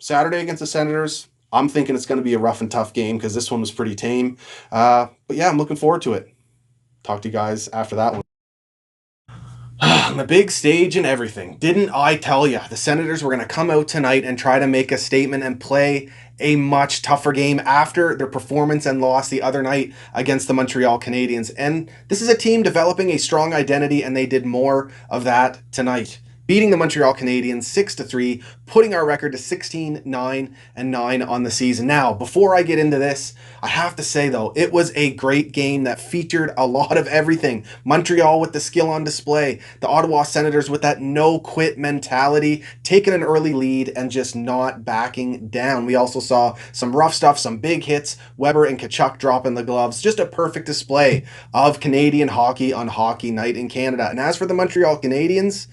Saturday against the Senators, I'm thinking it's going to be a rough and tough game because this one was pretty tame. But yeah, I'm looking forward to it. Talk to you guys after that one. On the big stage and everything. Didn't I tell you the Senators were going to come out tonight and try to make a statement and play a much tougher game after their performance and loss the other night against the Montreal Canadiens? And this is a team developing a strong identity, and they did more of that tonight, beating the Montreal Canadiens 6-3, putting our record to 16-9-9 on the season. Now, before I get into this, I have to say though, it was a great game that featured a lot of everything. Montreal with the skill on display, the Ottawa Senators with that no-quit mentality, taking an early lead and just not backing down. We also saw some rough stuff, some big hits, Weber and Tkachuk dropping the gloves. Just a perfect display of Canadian hockey on Hockey Night in Canada. And as for the Montreal Canadiens,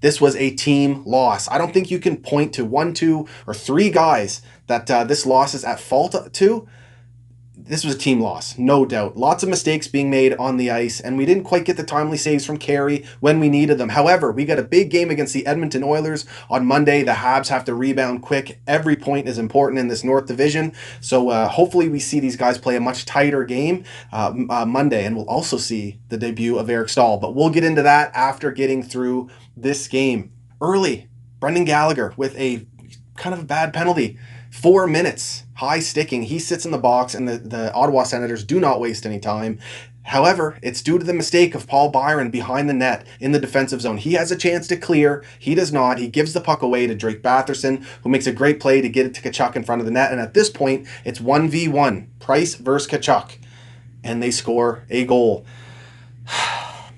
this was a team loss. I don't think you can point to one, two, or three guys that this loss is at fault to. This was a team loss, no doubt. Lots of mistakes being made on the ice, and we didn't quite get the timely saves from Carey when we needed them. However, we got a big game against the Edmonton Oilers on Monday. The Habs have to rebound quick. Every point is important in this North Division, so hopefully we see these guys play a much tighter game Monday, and we'll also see the debut of Eric Staal. But we'll get into that after getting through this game. Early, Brendan Gallagher with a kind of a bad penalty. 4 minutes, high sticking. He sits in the box, and the Ottawa Senators do not waste any time. However, it's due to the mistake of Paul Byron behind the net in the defensive zone. He has a chance to clear. He does not. He gives the puck away to Drake Batherson, who makes a great play to get it to Tkachuk in front of the net. And at this point, it's 1v1, Price versus Tkachuk. And they score a goal.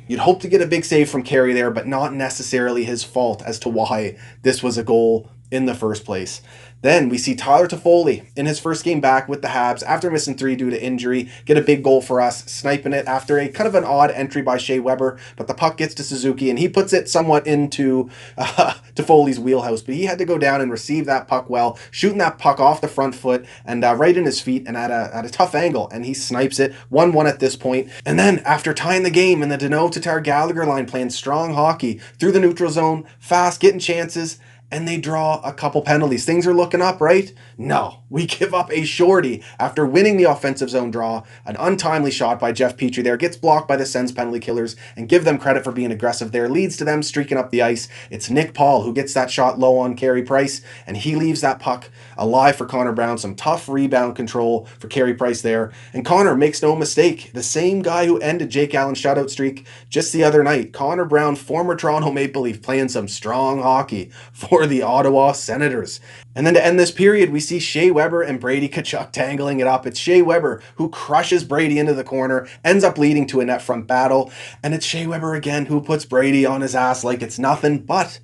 You'd hope to get a big save from Carey there, but not necessarily his fault as to why this was a goal in the first place. Then we see Tyler Toffoli in his first game back with the Habs after missing 3 due to injury, get a big goal for us, sniping it after a kind of an odd entry by Shea Weber, but the puck gets to Suzuki and he puts it somewhat into Toffoli's wheelhouse, but he had to go down and receive that puck well, shooting that puck off the front foot and right in his feet and at a tough angle, and he snipes it, 1-1 at this point. And then after tying the game in the Danault Tatar Gallagher line, playing strong hockey through the neutral zone, fast, getting chances, and they draw a couple penalties. Things are looking up, right? No, we give up a shorty after winning the offensive zone draw. An untimely shot by Jeff Petrie there gets blocked by the Sens penalty killers, and give them credit for being aggressive there. Leads to them streaking up the ice. It's Nick Paul who gets that shot low on Carey Price, and he leaves that puck alive for Connor Brown. Some tough rebound control for Carey Price there. And Connor makes no mistake. The same guy who ended Jake Allen's shutout streak just the other night. Connor Brown, former Toronto Maple Leaf, playing some strong hockey for the Ottawa Senators. And then to end this period, we see Shea Weber and Brady Tkachuk tangling it up. It's Shea Weber who crushes Brady into the corner, ends up leading to a net front battle. And it's Shea Weber again who puts Brady on his ass like it's nothing. But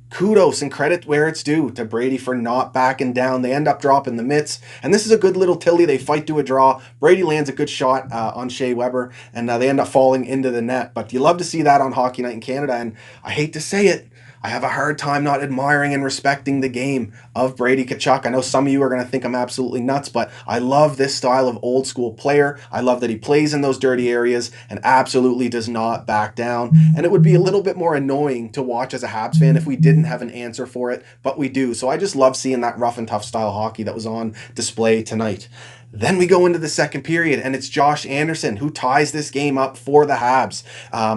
kudos and credit where it's due to Brady for not backing down. They end up dropping the mitts, and this is a good little tilly. They fight to a draw. Brady lands a good shot on Shea Weber, and they end up falling into the net. But you love to see that on Hockey Night in Canada, and I hate to say it, I have a hard time not admiring and respecting the game of Brady Tkachuk. I know some of you are going to think I'm absolutely nuts, but I love this style of old school player. I love that he plays in those dirty areas and absolutely does not back down. And it would be a little bit more annoying to watch as a Habs fan if we didn't have an answer for it, but we do. So I just love seeing that rough and tough style hockey that was on display tonight. Then we go into the second period, and it's Josh Anderson who ties this game up for the Habs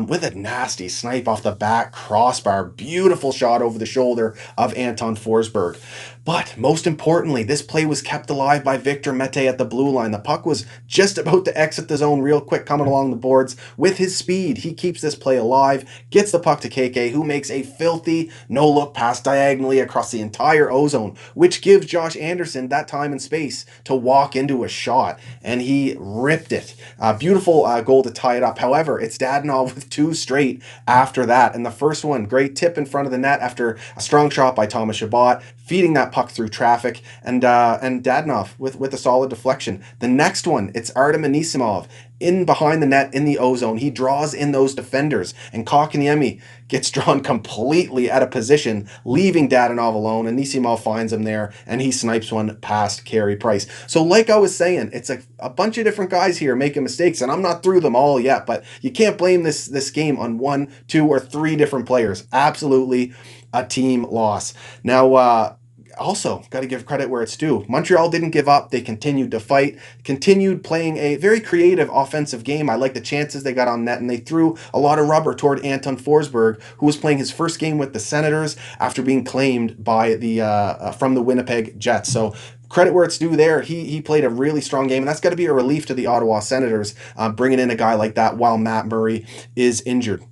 with a nasty snipe off the back crossbar. Beautiful shot over the shoulder of Anton Forsberg. But most importantly, this play was kept alive by Victor Mete at the blue line. The puck was just about to exit the zone real quick, coming along the boards. With his speed, he keeps this play alive, gets the puck to KK, who makes a filthy no-look pass diagonally across the entire O-zone, which gives Josh Anderson that time and space to walk into a shot, and he ripped it. Beautiful goal to tie it up. However, it's Dadonov with 2 straight after that, and the first one, great tip in front of the net after a strong shot by Thomas Chabot, feeding that puck through traffic, and Dadonov with a solid deflection. The next one, it's Artem Anisimov in behind the net in the O-zone. He draws in those defenders, and Kotkaniemi gets drawn completely out of position, leaving Dadonov alone. Anisimov finds him there, and he snipes one past Carey Price. So like I was saying, it's a bunch of different guys here making mistakes, and I'm not through them all yet, but you can't blame this game on 1, 2, or 3 different players. Absolutely a team loss. Now, also got to give credit where it's due. Montreal didn't give up. They continued to fight, continued playing a very creative offensive game. I like the chances they got on net, and they threw a lot of rubber toward Anton Forsberg, who was playing his first game with the Senators after being claimed by the from the Winnipeg Jets. So credit where it's due there. He played a really strong game, and that's got to be a relief to the Ottawa Senators, bringing in a guy like that while Matt Murray is injured.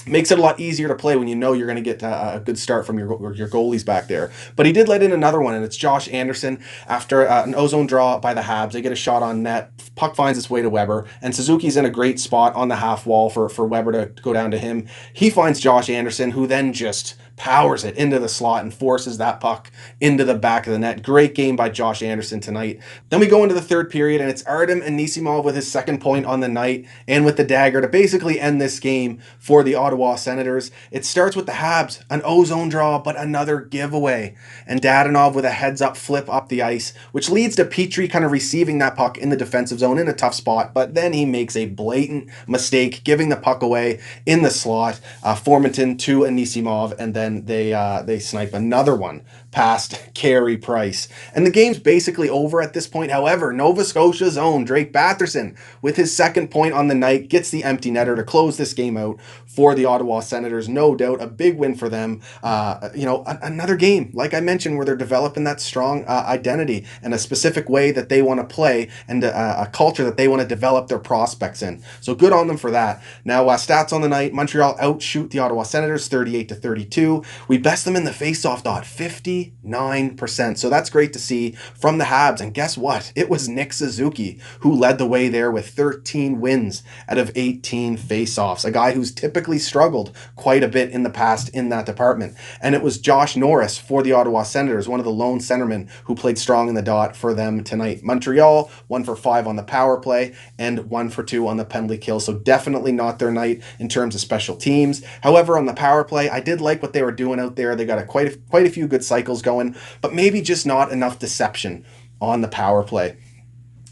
Makes it a lot easier to play when you know you're going to get a good start from your goalies back there. But he did let in another one, and it's Josh Anderson. After an ozone draw by the Habs, they get a shot on net. Puck finds its way to Weber, and Suzuki's in a great spot on the half wall for Weber to go down to him. He finds Josh Anderson, who then just powers it into the slot and forces that puck into the back of the net. Great game by Josh Anderson tonight. Then we go into the third period, and it's Artem Anisimov with his second point on the night and with the dagger to basically end this game for the Ottawa Senators. It starts with the Habs, an ozone draw, but another giveaway. And Dadonov with a heads-up flip up the ice, which leads to Petrie kind of receiving that puck in the defensive zone in a tough spot, but then he makes a blatant mistake, giving the puck away in the slot. Formanton to Anisimov, and then they snipe another one past Carey Price. And the game's basically over at this point. However, Nova Scotia's own Drake Batherson, with his second point on the night, gets the empty netter to close this game out for the Ottawa Senators. No doubt a big win for them. Another game, like I mentioned, where they're developing that strong identity and a specific way that they want to play, and a culture that they want to develop their prospects in. So good on them for that. Now, stats on the night: Montreal outshoot the Ottawa Senators 38-32. We best them in the faceoff dot 59%. So that's great to see from the Habs. And guess what? It was Nick Suzuki who led the way there with 13 wins out of 18 faceoffs. A guy who's typically struggled quite a bit in the past in that department. And it was Josh Norris for the Ottawa Senators, one of the lone centermen, who played strong in the dot for them tonight. Montreal 1 for 5 on the power play and 1 for 2 on the penalty kill. So definitely not their night in terms of special teams. However, on the power play, I did like what they were doing out there. They got quite a few good cycles going, but maybe just not enough deception on the power play.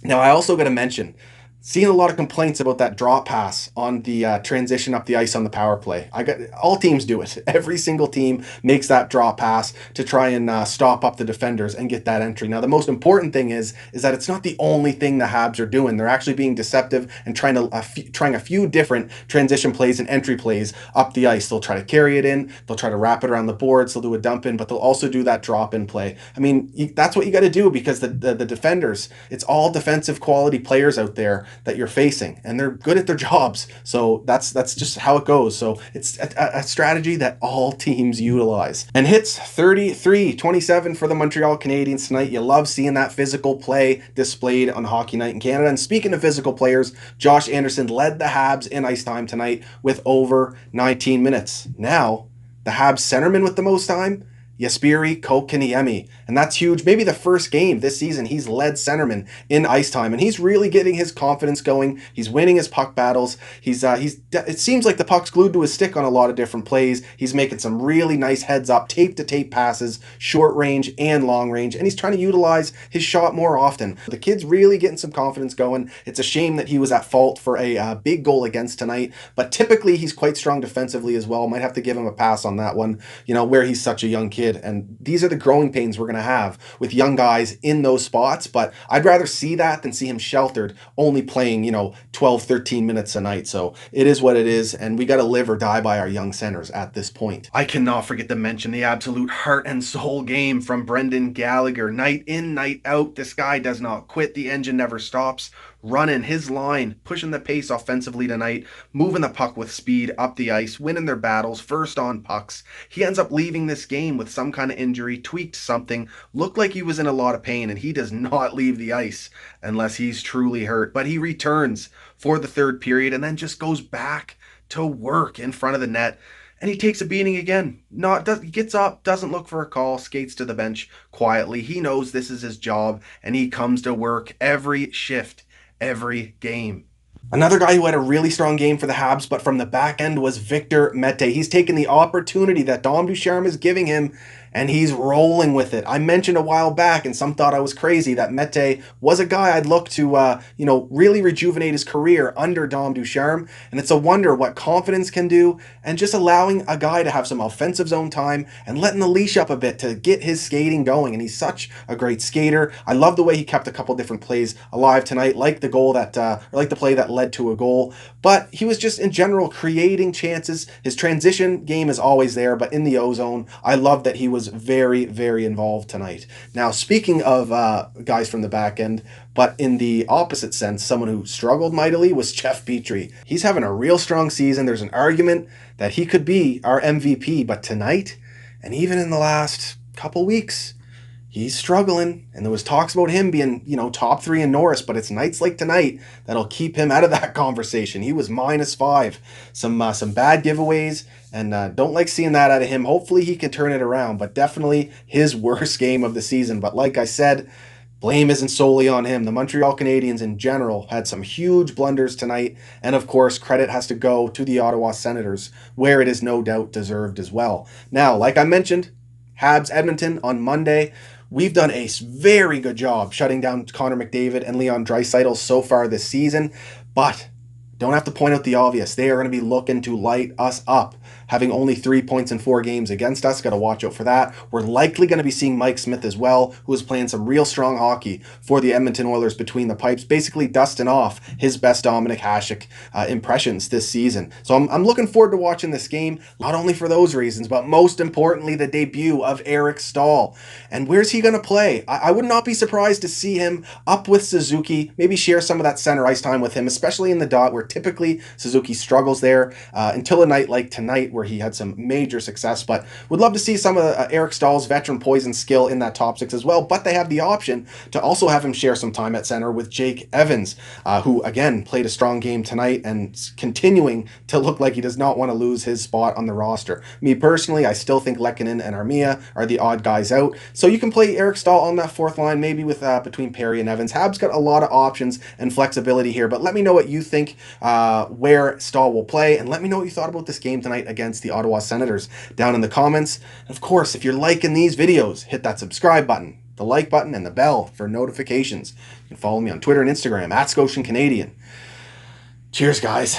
Now, I also got to mention, seeing a lot of complaints about that drop pass on the transition up the ice on the power play. All teams do it. Every single team makes that drop pass to try and stop up the defenders and get that entry. Now, the most important thing is that it's not the only thing the Habs are doing. They're actually being deceptive and trying a few different transition plays and entry plays up the ice. They'll try to carry it in. They'll try to wrap it around the boards. They'll do a dump in, but they'll also do that drop in play. I mean, that's what you got to do, because the defenders, it's all defensive quality players out there that you're facing, and they're good at their jobs. So that's just how it goes. So it's a strategy that all teams utilize. And hits 33-27 for the Montreal Canadiens tonight. You love seeing that physical play displayed on Hockey Night in Canada. And speaking of physical players, Josh Anderson led the Habs in ice time tonight with over 19 minutes. Now, the Habs centerman with the most time, Jesperi Kotkaniemi, and that's huge. Maybe the first game this season he's led centerman in ice time, and he's really getting his confidence going. He's winning his puck battles. It seems like the puck's glued to his stick on a lot of different plays. He's making some really nice heads up, tape to tape passes, short range and long range, and he's trying to utilize his shot more often. The kid's really getting some confidence going. It's a shame that he was at fault for a big goal against tonight, but typically he's quite strong defensively as well. Might have to give him a pass on that one, where he's such a young kid. And these are the growing pains we're going to have with young guys in those spots. But I'd rather see that than see him sheltered, only playing, 12, 13 minutes a night. So it is what it is. And we got to live or die by our young centers at this point. I cannot forget to mention the absolute heart and soul game from Brendan Gallagher. Night in, night out. This guy does not quit. The engine never stops. Running his line, pushing the pace offensively tonight, moving the puck with speed up the ice, winning their battles, first on pucks. He ends up leaving this game with some kind of injury, tweaked something, looked like he was in a lot of pain, and he does not leave the ice unless he's truly hurt. But he returns for the third period and then just goes back to work in front of the net. And he takes a beating again. He gets up, doesn't look for a call, skates to the bench quietly. He knows this is his job, and he comes to work every shift, every game. Another guy who had a really strong game for the Habs, but from the back end, was Victor Mete. He's taken the opportunity that Dom Ducharme is giving him, and he's rolling with it. I mentioned a while back, and some thought I was crazy, that Mete was a guy I'd look to, really rejuvenate his career under Dom Ducharme, and it's a wonder what confidence can do, and just allowing a guy to have some offensive zone time and letting the leash up a bit to get his skating going, and he's such a great skater. I love the way he kept a couple different plays alive tonight, like the goal that, or like the play that led to a goal, but he was just in general creating chances. His transition game is always there, but in the O-zone, I love that he was very, very involved tonight. Now, speaking of guys from the back end, but in the opposite sense, someone who struggled mightily was Jeff Petrie. He's having a real strong season. There's an argument that he could be our MVP, but tonight, and even in the last couple weeks, he's struggling, and there was talks about him being, top 3 in Norris, but it's nights like tonight that'll keep him out of that conversation. He was -5. Some bad giveaways, and don't like seeing that out of him. Hopefully he can turn it around, but definitely his worst game of the season. But like I said, blame isn't solely on him. The Montreal Canadiens in general had some huge blunders tonight, and of course, credit has to go to the Ottawa Senators, where it is no doubt deserved as well. Now, like I mentioned, Habs Edmonton on Monday. We've done a very good job shutting down Connor McDavid and Leon Draisaitl so far this season, but don't have to point out the obvious. They are going to be looking to light us up. Having only 3 points in 4 games against us, got to watch out for that. We're likely going to be seeing Mike Smith as well, who is playing some real strong hockey for the Edmonton Oilers between the pipes, basically dusting off his best Dominik Hasek impressions this season. So I'm looking forward to watching this game, not only for those reasons, but most importantly, the debut of Eric Staal. And where's he going to play? I would not be surprised to see him up with Suzuki, maybe share some of that center ice time with him, especially in the dot, where typically Suzuki struggles there, until a night like tonight where he had some major success. But would love to see some of Eric Staal's veteran poison skill in that top 6 as well. But they have the option to also have him share some time at center with Jake Evans, who again played a strong game tonight and continuing to look like he does not want to lose his spot on the roster. Me personally, I still think Lehkonen and Armia are the odd guys out. So you can play Eric Staal on that 4th line, maybe with between Perry and Evans. Habs got a lot of options and flexibility here, but let me know what you think, where Staal will play, and let me know what you thought about this game tonight against the Ottawa Senators down in the comments. And of course, if you're liking these videos, hit that subscribe button, the like button, and the bell for notifications. You can follow me on Twitter and Instagram @ScotianCanadian. Cheers, guys.